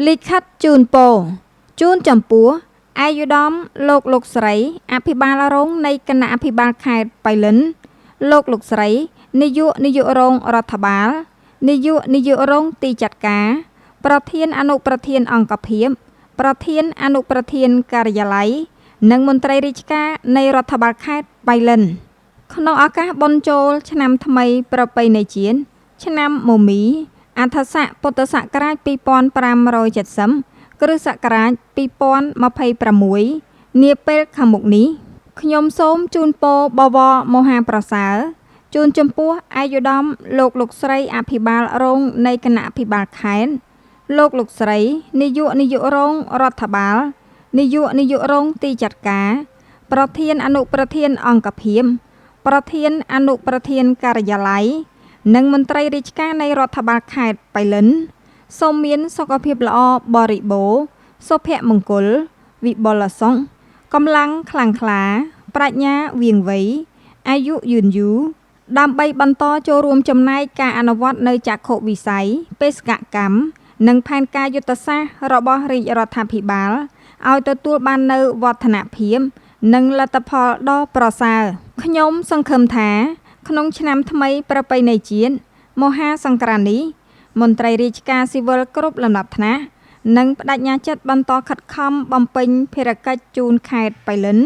លិខិតជូនពរជូនចំពោះអាយុដំលោកស្រីអភិបាលរងនៃគណៈអភិបាលខេត្តបៃលិនលោកស្រីនាយករងរដ្ឋបាលនាយករងទីចាត់ការប្រធានអនុប្រធានអង្គភាពប្រធានអនុប្រធានការិយាល័យនិងមន្ត្រីរាជការនៃរដ្ឋបាលខេត្តបៃលិនក្នុងឱកាសបុណ្យចូលឆ្នាំថ្មីប្រពៃណីជាតិឆ្នាំមមីអដ្ឋស័កពុទ្ធសករាជ2570គ្រិស្តសករាជ2026នាពេលខាងមុខនេះខ្ញុំសូមជូនពរបវរមហាប្រសើរជូនចំពោះអាយុដំលោកស្រីអភិបាលរងនៃគណៈអភិបាលខេត្តលោកស្រីនាយករងរដ្ឋបាលនាយករងទីចាត់ការប្រធានអនុប្រធានអង្គភាពប្រធានអនុប្រធានការិយាល័យនិងមន្ត្រីរាជការនៃរដ្ឋបាលខេត្តបៃលិនសូមមានសុខភាពល្អបរិបូរណ៍សុភមង្គលវិបុលសុខកម្លាំងខ្លាំងក្លាប្រាជ្ញាវាងវៃអាយុយឺនយូរដើម្បីបន្តចូលរួមចំណែកការអនុវត្តនៅចក្ខុវិស័យបេសកកម្មនិងផែនការយុទ្ធសាស្ត្ររបស់រាជរដ្ឋាភិបាលឲ្យទទួលបាននូវវឌ្ឍនភាពនិងលទ្ធផលដ៏ប្រសើរខ្ញុំសង្ឃឹមថាក្នុងឆ្នាំថ្មីប្រពៃណីជាតិមហាសង្ក្រាន្តនេះមន្ត្រីរាជការស៊ីវិលគ្រប់លំដាប់ថ្នាក់និងបដិញ្ញាចិត្តបន្តខិតខំបំពេញភារកិច្ចជូនខេត្តបៃលិន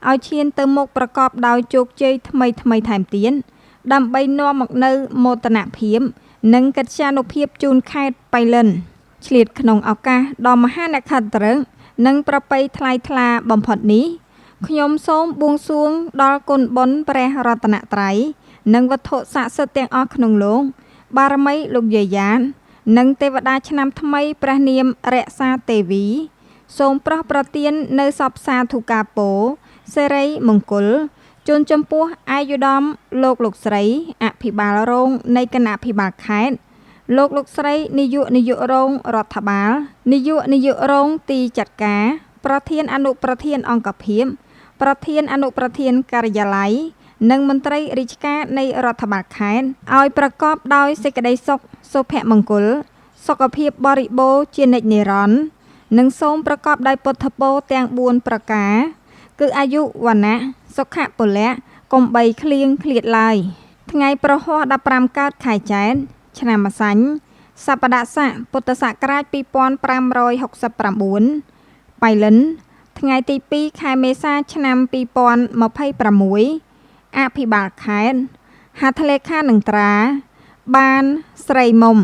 ឲ្យឈានទៅមុខប្រកបដោយជោគជ័យថ្មីថែមទៀតដើម្បីនាំមកនូវមោទនភាពនិងកិត្យានុភាពជូនខេត្តបៃលិនឆ្លៀតក្នុងឱកាសដ៏មហានក្ខត្តរឹកនិងប្រពៃថ្លៃថ្លាបំផុតនេះខ្ញុំសូមបួងសួងដល់គុណបុណ្យព្រះរតនត្រ័យនិងវត្ថុស័ក្តិសិទ្ធិទាំងអស់ក្នុងលោកបារមីលោកយាយយ៉ាតនិងទេវតាឆ្នាំថ្មីព្រះនាមរក្សាទេវីសូមប្រោះប្រទាននៅសពសាធុការពរសិរីមង្គលជូនចំពោះអាយុដំលោកស្រីអភិបាលរងនៃគណៈអភិបាលខេត្តលោកស្រីនាយករងរដ្ឋបាលនាយករងទីចាត់ការប្រធានអនុប្រធានអង្គភាពប្រធានអនុប្រធានការិយាល័យនិងមន្ត្រីរាជការនៃរដ្ឋបាលខេត្តឲ្យប្រកបដោយសេចក្តីសុខសុភមង្គលសុខភាពបរិបូរណ៍ជានិច្ចនិរន្តរ៍និងសូមប្រកបដោយពុទ្ធពរទាំង4ប្រការគឺអាយុវណ្ណៈសុខៈពលៈកុំបីឃ្លៀងឃ្លាតឡើយថ្ងៃប្រហោះ15កើតខែចែកឆ្នាំម្សាញ់សប្តាហ៍ស័កពុទ្ធសករាជ2569បៃលិនថ្ងៃទី2ខែមេសាឆ្នាំ2026អភិបាលខេត្តហត្ថលេខានឹងត្រាបានស្រីមុំ